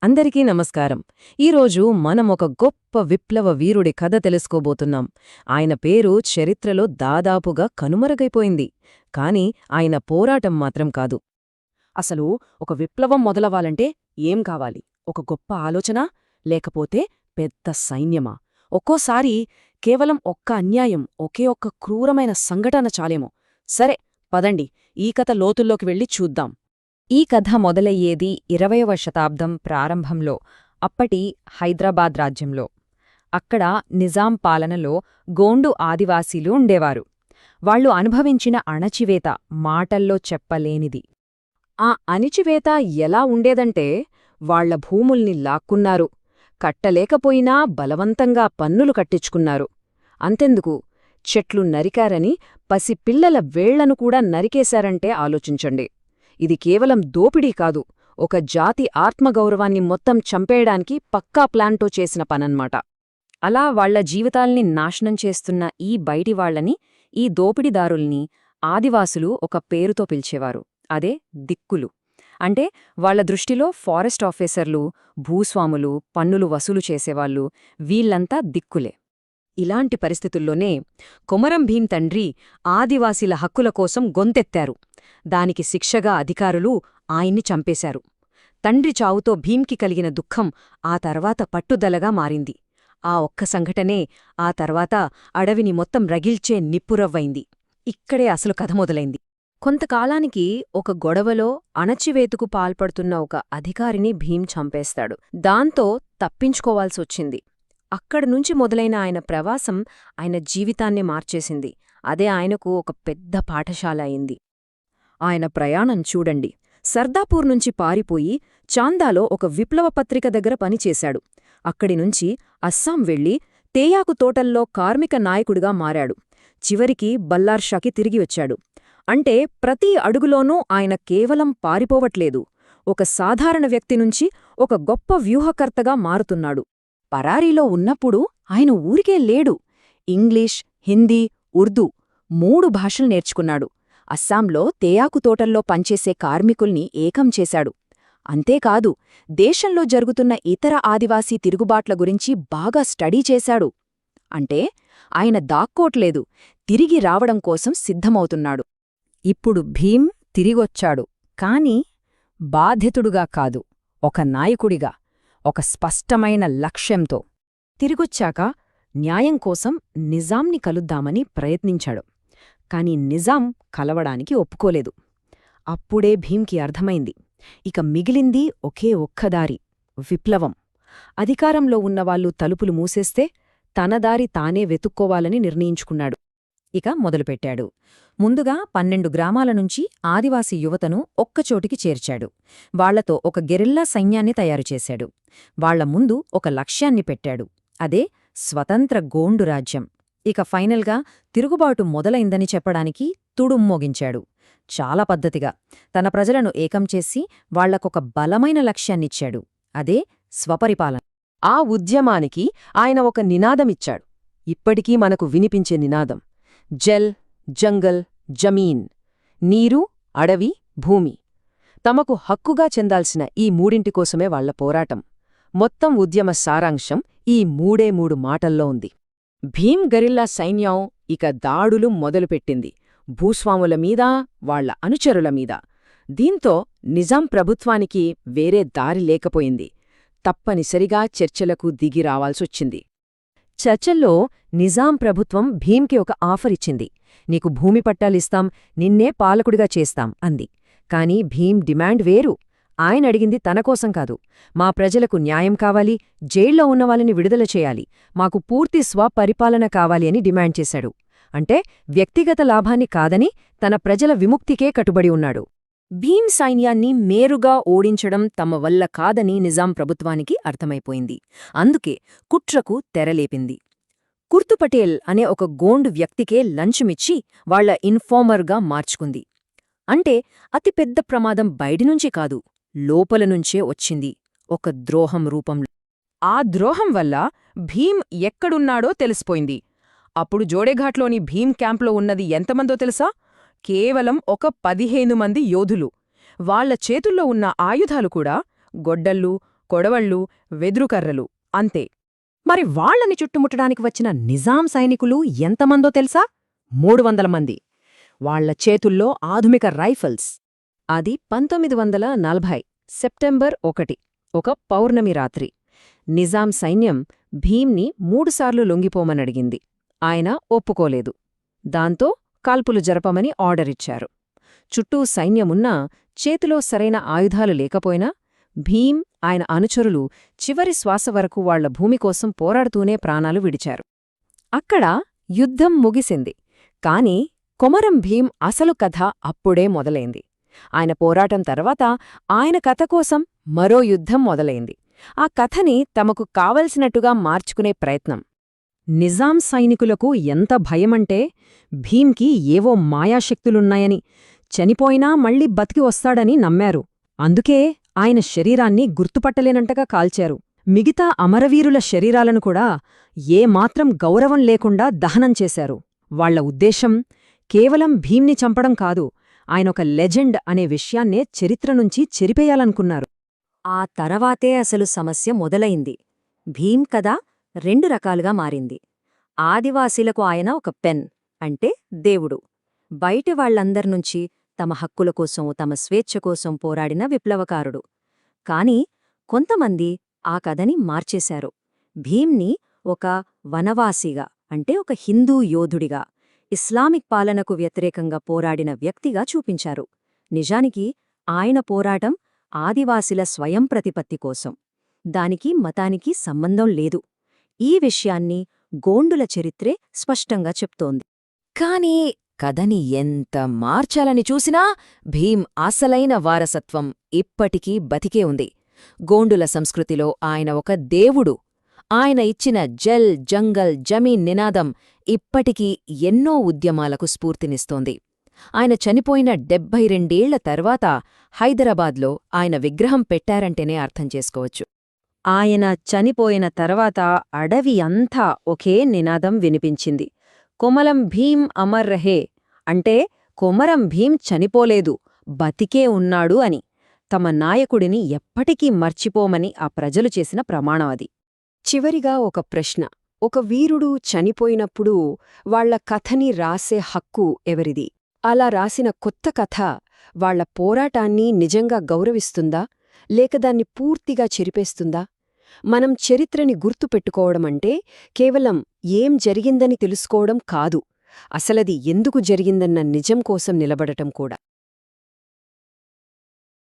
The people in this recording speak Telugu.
అందరికీ నమస్కారం. ఈరోజు మనం ఒక గొప్ప విప్లవ వీరుడి కథ తెలుసుకోబోతున్నాం. ఆయన పేరు చరిత్రలో దాదాపుగా కనుమరుగైపోయింది. కాని ఆయన పోరాటం మాత్రం కాదు. అసలు ఒక విప్లవం మొదలవ్వాలంటే ఏం కావాలి? ఒక గొప్ప ఆలోచన? లేకపోతే పెద్ద సైన్యమా? ఒక్కోసారి కేవలం ఒక్క అన్యాయం, ఒకే ఒక్క క్రూరమైన సంఘటన చాలేమో. సరే, పదండి, ఈ కథ లోతుల్లోకి వెళ్ళి చూద్దాం. ఈ కథ మొదలయ్యేది 20వ శతాబ్దం ప్రారంభంలో, అప్పటి హైదరాబాద్ రాజ్యంలో. అక్కడ నిజాం పాలనలో గోండు ఆదివాసీలు ఉండేవారు. వాళ్లు అనుభవించిన అణచివేత మాటల్లో చెప్పలేనిది. ఆ అణిచివేత ఎలా ఉండేదంటే, వాళ్ల భూముల్ని లాక్కున్నారు, కట్టలేకపోయినా బలవంతంగా పన్నులు కట్టించుకున్నారు. అంతెందుకు, చెట్లు నరికారని పసిపిల్లల వేళ్లను కూడా నరికేశారంటే ఆలోచించండి. ఇది కేవలం దోపిడీ కాదు, ఒక జాతి ఆత్మగౌరవాన్ని మొత్తం చంపేయడానికి పక్కా ప్లాన్తో చేసిన పనన్మాట. అలా వాళ్ల జీవితాల్ని నాశనం చేస్తున్న ఈ బయటివాళ్లని, ఈ దోపిడీదారుల్ని ఆదివాసులు ఒక పేరుతో పిలిచేవారు. అదే దిక్కులు. అంటే వాళ్ల దృష్టిలో ఫారెస్ట్ ఆఫీసర్లు, భూస్వాములు, పన్నులు వసూలు చేసేవాళ్లు, వీళ్లంతా దిక్కులే. ఇలాంటి పరిస్థితుల్లోనే కొమరం భీం తండ్రి ఆదివాసీల హక్కుల కోసం గొంతెత్తారు. దానికి శిక్షగా అధికారులు ఆయన్ని చంపేశారు. తండ్రి చావుతో భీంకి కలిగిన దుఃఖం ఆ తర్వాత పట్టుదలగా మారింది. ఆ ఒక్క సంఘటనే ఆ తర్వాత అడవిని మొత్తం రగిల్చే నిప్పురవ్వైంది. ఇక్కడే అసలు కథ మొదలైంది. కొంతకాలానికి ఒక గొడవలో అణచివేతకు పాల్పడుతున్న ఒక అధికారిని భీం చంపేస్తాడు. దాంతో తప్పించుకోవాల్సొచ్చింది. అక్కడ్నుంచి మొదలైన ఆయన ప్రవాసం ఆయన జీవితాన్నే మార్చేసింది. అదే ఆయనకు ఒక పెద్ద పాఠశాల అయింది. ఆయన ప్రయాణం చూడండి. సర్దాపూర్ నుంచి పారిపోయి చాందాలో ఒక విప్లవ పత్రిక దగ్గర పనిచేశాడు. అక్కడినుంచి అస్సాం వెళ్లి తేయాకు తోటల్లో కార్మిక నాయకుడిగా మారాడు. చివరికి బల్లార్షాకి తిరిగి వచ్చాడు. అంటే ప్రతి అడుగులోనూ ఆయన కేవలం పారిపోవట్లేదు, ఒక సాధారణ వ్యక్తి నుంచి ఒక గొప్ప వ్యూహకర్తగా మారుతున్నాడు. పరారీలో ఉన్నప్పుడు ఆయన ఊరికే లేడు. ఇంగ్లీష్, హిందీ, ఉర్దూ 3 భాషలు నేర్చుకున్నాడు. అస్సాంలో తేయాకు తోటల్లో పనిచేసే కార్మికుల్ని ఏకం చేశాడు. అంతేకాదు, దేశంలో జరుగుతున్న ఇతర ఆదివాసీ తిరుగుబాట్ల గురించి బాగా స్టడీ చేశాడు. అంటే ఆయన దాక్కోట్లేదు, తిరిగి రావడం కోసం సిద్ధమవుతున్నాడు. ఇప్పుడు భీం తిరిగొచ్చాడు. కాని బాధితుడుగా కాదు, ఒక నాయకుడిగా, ఒక స్పష్టమైన లక్ష్యంతో. తిరిగొచ్చాక న్యాయం కోసం నిజాంని కలుద్దామని ప్రయత్నించాడు. కాని నిజాం కలవడానికి ఒప్పుకోలేదు. అప్పుడే భీంకి అర్థమైంది, ఇక మిగిలింది ఒకే ఒక్కదారి, విప్లవం. అధికారంలో ఉన్నవాళ్లు తలుపులు మూసేస్తే తన దారి తానే వెతుక్కోవాలని నిర్ణయించుకున్నాడు. ఇక మొదలుపెట్టాడు. ముందుగా 12 గ్రామాల నుంచి ఆదివాసీ యువతను ఒక్కచోటికి చేర్చాడు. వాళ్లతో ఒక గెరిల్లా సైన్యాన్ని తయారుచేశాడు. వాళ్ల ముందు ఒక లక్ష్యాన్ని పెట్టాడు. అదే స్వతంత్ర గోండు రాజ్యం. ఇక ఫైనల్గా తిరుగుబాటు మొదలైందని చెప్పడానికి తుడుమ్మోగించాడు. చాలా పద్ధతిగా తన ప్రజలను ఏకం చేసి వాళ్లకొక బలమైన లక్ష్యాన్నిచ్చాడు. అదే స్వపరిపాలన. ఆ ఉద్యమానికి ఆయన ఒక నినాదమిచ్చాడు. ఇప్పటికీ మనకు వినిపించే నినాదం: జల్, జంగల్, జమీన్. నీరు, అడవి, భూమి. తమకు హక్కుగా చెందాల్సిన ఈ మూడింటికోసమే వాళ్ల పోరాటం. మొత్తం ఉద్యమ సారాంశం ఈ 3 మాటల్లో ఉంది. భీం గరిల్లా సైన్యం ఇక దాడులు మొదలుపెట్టింది, భూస్వాముల మీద, వాళ్ల అనుచరుల మీద. దీంతో నిజాం ప్రభుత్వానికి వేరే దారి లేకపోయింది. తప్పనిసరిగా చర్చలకు దిగి రావాల్సొచ్చింది. చర్చల్లో నిజాం ప్రభుత్వం భీంకి ఒక ఆఫర్ ఇచ్చింది. నీకు భూమి పట్టాలిస్తాం, నిన్నే పాలకుడిగా చేస్తాం అంది. కాని భీం డిమాండ్ వేరు. ఆయనడిగింది తనకోసం కాదు, మా ప్రజలకు న్యాయం కావాలి, జైల్లో ఉన్నవాళ్ళని విడుదల చేయాలి, మాకు పూర్తి స్వపరిపాలన కావాలి అని డిమాండ్ చేశాడు. అంటే వ్యక్తిగత లాభాన్ని కాదని తన ప్రజల విముక్తికే కట్టుబడి ఉన్నాడు. భీం సైన్యాన్ని మేరుగా ఓడించడం తమ వల్ల కాదని నిజాం ప్రభుత్వానికి అర్థమైపోయింది. అందుకే కుట్రకు తెరలేపింది. కుర్తుపటేల్ అనే ఒక గోండు వ్యక్తికే లంచమిచ్చి వాళ్ల ఇన్ఫార్మర్గా మార్చుకుంది. అంటే అతిపెద్ద ప్రమాదం బయటినుంచి కాదు, లోపలనుంచే వచ్చింది, ఒక ద్రోహం రూపంలో. ఆ ద్రోహం వల్ల భీం ఎక్కడున్నాడో తెలిసిపోయింది. అప్పుడు జోడేఘాట్లోని భీం క్యాంప్లో ఉన్నది ఎంతమందో తెలుసా? కేవలం ఒక 15 మంది యోధులు. వాళ్ల చేతుల్లో ఉన్న ఆయుధాలు కూడా గొడ్డళ్ళు, కొడవళ్ళు, వెదురుకర్రలు అంతే. మరి వాళ్లని చుట్టుముట్టడానికి వచ్చిన నిజాం సైనికులు ఎంతమందో తెలుసా? 300 మంది. వాళ్ల చేతుల్లో ఆధునిక రైఫిల్స్. అది 1940 సెప్టెంబర్ 1 ఒక పౌర్ణమి రాత్రి. నిజాం సైన్యం భీమ్ని 3 సార్లు లొంగిపోమనడిగింది. ఆయన ఒప్పుకోలేదు. దాంతో కాల్పులు జరపమని ఆర్డరిచ్చారు. చుట్టూ సైన్యమున్నా చేతిలో సరైన ఆయుధాలు లేకపోయినా భీమ్, ఆయన అనుచరులు చివరి శ్వాస వరకు వాళ్ల భూమి కోసం పోరాడుతూనే ప్రాణాలు విడిచారు. అక్కడ యుద్ధం ముగిసింది. కాని కొమరం భీం అసలు కథ అప్పుడే మొదలైంది. ఆయన పోరాటం తర్వాత ఆయన కథ కోసం మరో యుద్ధం మొదలైంది. ఆ కథని తమకు కావలసినట్టుగా మార్చుకునే ప్రయత్నం. నిజాం సైనికులకు ఎంత భయమంటే భీంకి ఏవో మాయాశక్తులున్నాయని, చనిపోయినా మళ్లీ బతికి వస్తాడని నమ్మారు. అందుకే ఆయన శరీరాన్ని గుర్తుపట్టలేనంతగా కాల్చారు. మిగతా అమరవీరుల శరీరాలను కూడా ఏమాత్రం గౌరవం లేకుండా దహనం చేశారు. వాళ్ల ఉద్దేశం కేవలం భీంని చంపడం కాదు, ఆయనొక లెజెండ్ అనే విషయాన్నే చరిత్ర నుంచి చెరిపేయాలనుకున్నారు. ఆ తర్వాతే అసలు సమస్య మొదలైంది. భీం కథ 2 రకాలుగా మారింది. ఆదివాసీలకు ఆయన ఒక పెన్, అంటే దేవుడు. బయటి వాళ్లందర్నుంచి తమ హక్కుల కోసం, తమ స్వేచ్ఛ కోసం పోరాడిన విప్లవకారుడు. కాని కొంతమంది ఆ కథని మార్చేశారు. భీంని ఒక వనవాసిగా, అంటే ఒక హిందూ యోధుడిగా, ఇస్లామిక్ పాలనకు వ్యతిరేకంగా పోరాడిన వ్యక్తిగా చూపించారు. నిజానికి ఆయన పోరాటం ఆదివాసిల స్వయం ప్రతిపత్తి కోసం. దానికి మతానికి సంబంధం లేదు. ఈ విషయాన్ని గోండుల చరిత్రే స్పష్టంగా చెప్తోంది. కాని కథని ఎంత మార్చాలని చూసినా భీం అసలైన వారసత్వం ఇప్పటికీ బతికే ఉంది. గోండుల సంస్కృతిలో ఆయన ఒక దేవుడు. ఆయన ఇచ్చిన జల్, జంగల్, జమీన్ నినాదం ఇప్పటికీ ఎన్నో ఉద్యమాలకు స్ఫూర్తినిస్తోంది. ఆయన చనిపోయిన 72 ఏళ్ల తర్వాత హైదరాబాద్లో ఆయన విగ్రహం పెట్టారంటేనే అర్థం చేసుకోవచ్చు. ఆయన చనిపోయిన తర్వాత అడవి అంతా ఒకే నినాదం వినిపించింది. కొమరం భీం అమర్ రహే, అంటే కొమరం భీం చనిపోలేదు, బతికే ఉన్నాడు అని. తమ నాయకుడిని ఎప్పటికీ మర్చిపోమని ఆ ప్రజలు చేసిన ప్రమాణం అది. చివరిగా ఒక ప్రశ్న. ఒక వీరుడు చనిపోయినప్పుడు వాళ్ల కథని రాసే హక్కు ఎవరిది? అలా రాసిన కొత్త కథ వాళ్ల పోరాటాన్ని నిజంగా గౌరవిస్తుందా, లేక దాన్ని పూర్తిగా చెరిపేస్తుందా? మనం చరిత్రని గుర్తుపెట్టుకోవడమంటే కేవలం ఏం జరిగిందని తెలుసుకోవడం కాదు, అసలది ఎందుకు జరిగిందన్న నిజం కోసం నిలబడటం కూడా.